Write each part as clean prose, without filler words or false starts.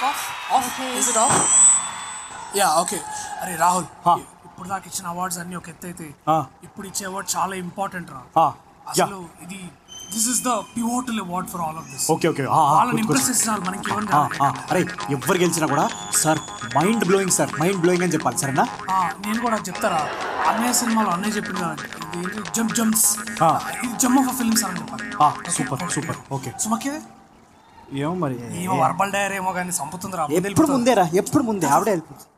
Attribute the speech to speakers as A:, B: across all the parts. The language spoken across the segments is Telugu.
A: Of is it of yeah okay అరే రాహుల్ ఇప్పుడు దాకా ఇచ్చిన అవార్డ్స్ అన్ని ఒక ఎత్తు అయితే ఇప్పుడు ఇచ్చే అవార్డ్ చాలా ఇంపార్టెంట్ రా అసలు ఇది this is the pivotal award for all of this
B: okay okay
A: వాళ్ళని ఇంప్రెస్ చేస్తున్నారు మనకి
B: అరే ఎవరు గెలిచినా కూడా సార్ మైండ్ బ్లోయింగ్ అని చెప్పాలి సరేనా
A: నేను కూడా చెప్తారా అన్నయ్య సినిమాలో అన్నయ్య చెప్పింది కదా ఇది జంప్స్ ఇది జమ్ ఆఫ్ ఫిల్మ్స్ అని చెప్పాలి
B: సూపర్ ఓకే
A: సుమకే
B: ఏమో మరి
A: ఏమో వర్బల్ డైరీ ఏమో కానీ సంపుతుందిరా
B: ఎప్పుడు ముందే ఆవిడే వెళ్ళిపోతుంది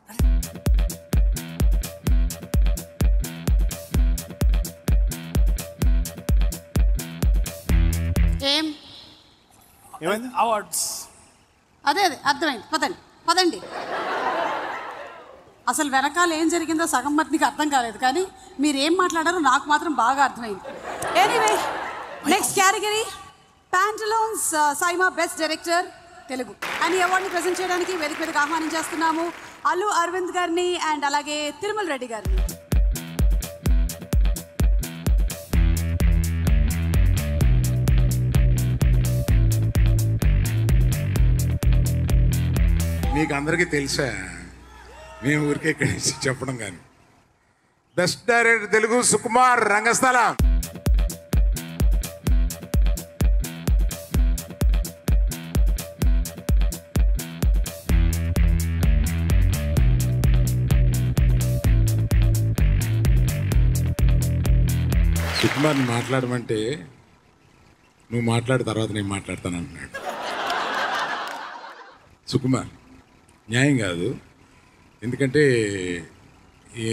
C: ఏమైంది
A: అవార్డ్స్
C: అదే అర్థమైంది పదండి అసలు వెనకాల ఏం జరిగిందో సగం మందికి అర్థం కాలేదు కానీ మీరు ఏం మాట్లాడారో నాకు మాత్రం బాగా అర్థమైంది anyway next category Pantaloons SIIMA best director Telugu అని అవార్డుని ప్రజెంట్ చేయడానికి వేదిక మీదకి ఆహ్వానం చేస్తున్నాము అల్లు అరవింద్ గారిని అండ్ అలాగే తిరుమల రెడ్డి గారిని
D: మీకు అందరికీ తెలుసా మేము ఊరికే ఇక్కడి నుంచి చెప్పడం కానీ బెస్ట్ డైరెక్టర్ తెలుగు సుకుమార్ రంగస్థలం సుకుమార్ని మాట్లాడమంటే నువ్వు మాట్లాడిన తర్వాత నేను మాట్లాడతాను అంటున్నాడు సుకుమార్ న్యాయం కాదు ఎందుకంటే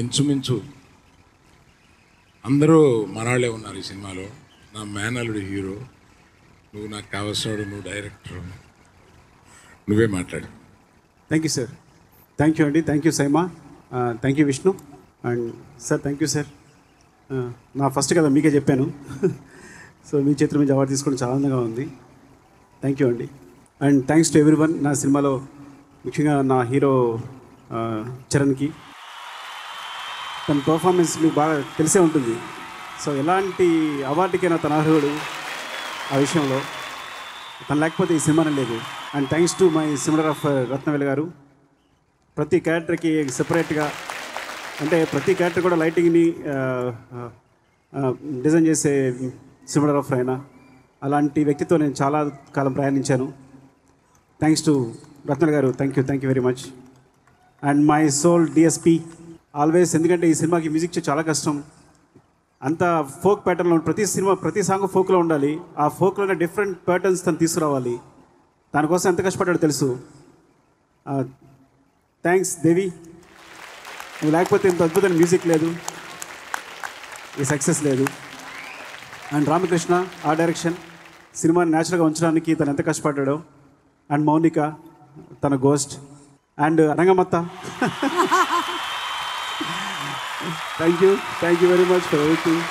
D: ఇంచుమించు అందరూ మనవాళ్ళే ఉన్నారు ఈ సినిమాలో నా మేనల్లుడు హీరో నువ్వు నాకు కావాల్సినాడు నువ్వు డైరెక్టర్ నువ్వే మాట్లాడు
E: thank you sir thank you అండి thank you SIIMA thank you Vishnu and sir thank you sir నా ఫస్ట్ కదా మీకే చెప్పాను సో మీ చేతుల మీద అవార్డు తీసుకోవడం చాలా ఆనందంగా ఉంది థ్యాంక్ యూ అండి and thanks to every one నా సినిమాలో ముఖ్యంగా నా హీరో చరణ్కి తన పర్ఫార్మెన్స్ మీకు బాగా తెలిసే ఉంటుంది సో ఎలాంటి అవార్డుకైనా తన అర్హుడు ఆ విషయంలో తను లేకపోతే ఈ సినిమానే లేదు and thanks to my cinematographer Rathnavelu గారు ప్రతి క్యారెక్టర్కి సెపరేట్గా అంటే ప్రతి క్యారెక్టర్ కూడా లైటింగ్ని డిజైన్ చేసే సినిమాటోగ్రాఫర్ అయినా అలాంటి వ్యక్తితో నేను చాలా కాలం ప్రయాణించాను thanks to Ratna garu thank you very much and my soul DSP always ఎందుకంటే ఈ సినిమాకి మ్యూజిక్ చాలా కష్టం అంత ఫోక్ ప్యాటర్న్లో ప్రతి సాంగ్ ఫోక్లో ఉండాలి ఆ ఫోక్లోనే డిఫరెంట్ ప్యాటర్న్స్ తను తీసుకురావాలి దానికోసం ఎంత కష్టపడ్డాడో తెలుసు థ్యాంక్స్ దేవి నువ్వు లేకపోతే ఇంత అద్భుతమైన మ్యూజిక్ లేదు ఈ సక్సెస్ లేదు అండ్ రామకృష్ణ ఆ డైరెక్షన్ సినిమాని న్యాచురల్గా ఉంచడానికి తను ఎంత కష్టపడ్డాడో అండ్ మౌనిక తన ghost and Rangammatha thank you very much for everything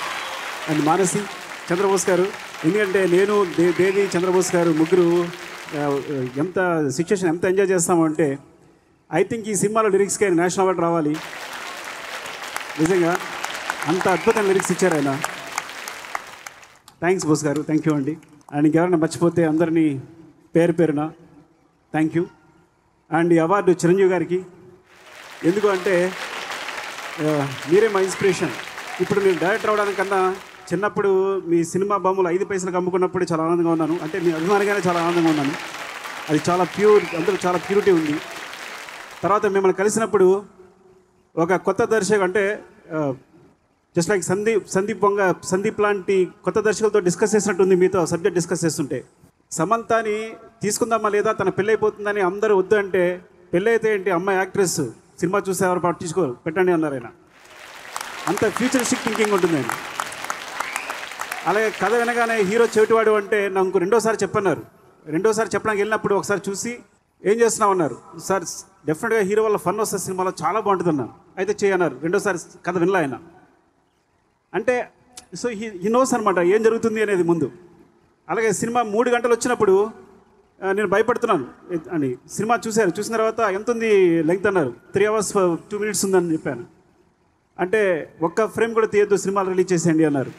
E: and Manasi Chandrabose గారు ఎందుకంటే నేను దేవి చంద్రబోస్ గారు ముగ్గురు ఎంత సిచ్యువేషన్ ఎంత ఎంజాయ్ చేస్తామంటే ఐ థింక్ ఈ సినిమాలో లిరిక్స్కి నేషనల్ అవార్డు రావాలి నిజంగా అంత అద్భుతమైన లిరిక్స్ ఇచ్చారు ఆయన థ్యాంక్స్ బోస్ గారు థ్యాంక్ యూ అండి అండ్ ఇంకెవరైనా మర్చిపోతే అందరినీ పేరున థ్యాంక్ యూ అండ్ ఈ అవార్డు చిరంజీవి గారికి ఎందుకు అంటే మీరే మా ఇన్స్పిరేషన్ ఇప్పుడు నేను డైరెక్టర్ అవడానికన్నా చిన్నప్పుడు మీ సినిమా బొమ్మలు 5 పైసలకు అమ్ముకున్నప్పుడు చాలా ఆనందంగా ఉన్నాను అంటే మీ అభిమానిగానే చాలా ఆనందంగా ఉన్నాను అది చాలా ప్యూర్ అందులో చాలా ప్యూరిటీ ఉంది తర్వాత మిమ్మల్ని కలిసినప్పుడు ఒక కొత్త దర్శకుడు అంటే జస్ట్ లైక్ సందీప్ లాంటి కొత్త దర్శకులతో డిస్కస్ చేసినట్టుంది మీతో సబ్జెక్ట్ డిస్కస్ చేస్తుంటే సమంతాని తీసుకుందామా లేదా తన పెళ్ళి అయిపోతుందని అందరూ వద్దు అంటే పెళ్ళి అయితే ఏంటి అమ్మాయి యాక్ట్రెస్ సినిమా చూస్తే ఎవరు పట్టించుకోరు పెట్టండి అన్నారు ఆయన అంత ఫ్యూచరిస్టిక్ థింకింగ్ ఉంటుంది ఆయన అలాగే కథ వినగానే హీరో చెవిటివాడు అంటే నాకు రెండోసారి చెప్పడానికి వెళ్ళినప్పుడు ఒకసారి చూసి ఏం చేస్తున్నావు అన్నారు సార్ డెఫినెట్గా హీరో వల్ల ఫన్ వస్తుంది సినిమాలో చాలా బాగుంటుంది అన్నారు అయితే చేయన్నారు రెండోసారి కథ వినలే ఆయన అంటే సో హీ నోస్ అనమాట ఏం జరుగుతుంది అనేది ముందు అలాగే సినిమా 3 గంటలు వచ్చినప్పుడు నేను భయపడుతున్నాను అని సినిమా చూసిన తర్వాత ఎంత ఉంది లెంగ్త్ అన్నారు 3 hours 2 minutes ఉందని చెప్పాను అంటే ఒక్క ఫ్రేమ్ కూడా తీయద్దు సినిమాలు రిలీజ్ చేసేయండి అన్నారు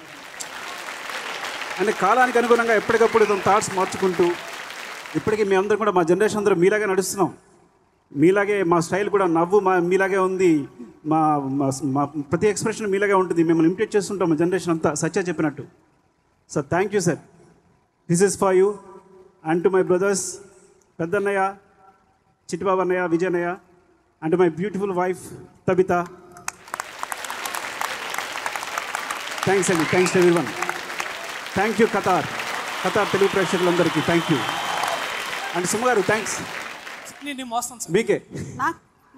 E: అంటే కాలానికి అనుగుణంగా ఎప్పటికప్పుడు తన థాట్స్ మార్చుకుంటూ ఇప్పటికీ మీ అందరం కూడా మా జనరేషన్ అందరూ మీలాగా నడుస్తున్నాం మీలాగే మా స్టైల్ కూడా నవ్వు మీలాగే ఉంది, మా మా ప్రతి ఎక్స్ప్రెషన్ మీలాగే ఉంటుంది. మిమ్మల్ని ఇమిటేట్ చేస్తుంటాం మా జనరేషన్ అంతా, సత్య చెప్పినట్టు. So thank you sir. This is for you and to my brothers పెద్దన్నయ్య, చిట్టిబాబు అన్నయ్య, విజయన్నయ్య, and my beautiful wife Tabitha. Thanks అండి, thanks to everyone. Thank you Qatar Telugu ప్రేక్షకులందరికీ థ్యాంక్ యూ. అండ్ సుమ గారు థ్యాంక్స్
A: నేను మోస్తాను సార్.
E: మీకే.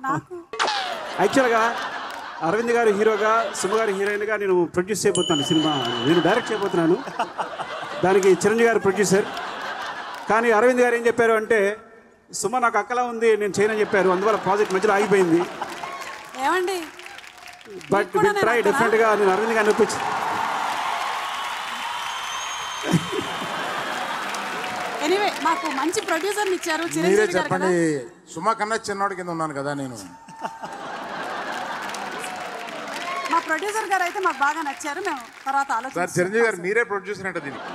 C: నాకు
E: యాక్చువల్గా అరవింద్ గారు హీరోగా, సుమ గారు హీరోయిన్గా నేను ప్రొడ్యూస్ చేయబోతున్నాను సినిమా, నేను డైరెక్ట్ చేయబోతున్నాను. దానికి చిరంజీవి గారు ప్రొడ్యూసర్. కానీ అరవింద్ గారు ఏం చెప్పారు అంటే, సుమ నాకు అక్కలా ఉంది, నేను చేయనని చెప్పారు. అందువల్ల ప్రాజెక్ట్ మధ్యలో ఆగిపోయింది.
C: ఏమండి,
E: బట్ విల్ ట్రై డెఫినెట్గా. నేను అరవింద్ గారిని ఒప్పించి
C: ఎనీవే మాకు మంచి ప్రొడ్యూసర్ని ఇచ్చారు
D: మీరే
C: చిరంజీవి గారు
D: చెప్పండి.
C: కదా.
D: సుమా కన్నా చిన్నోడి కింద ఉన్నాను కదా నేను.
C: మా ప్రొడ్యూసర్ గారు అయితే మాకు బాగా నచ్చారు. మేము తర్వాత
D: సార్
C: ఆలోచించాం.
D: చిరంజీవి గారు మీరే ప్రొడ్యూసర్ అంటే దీనికి.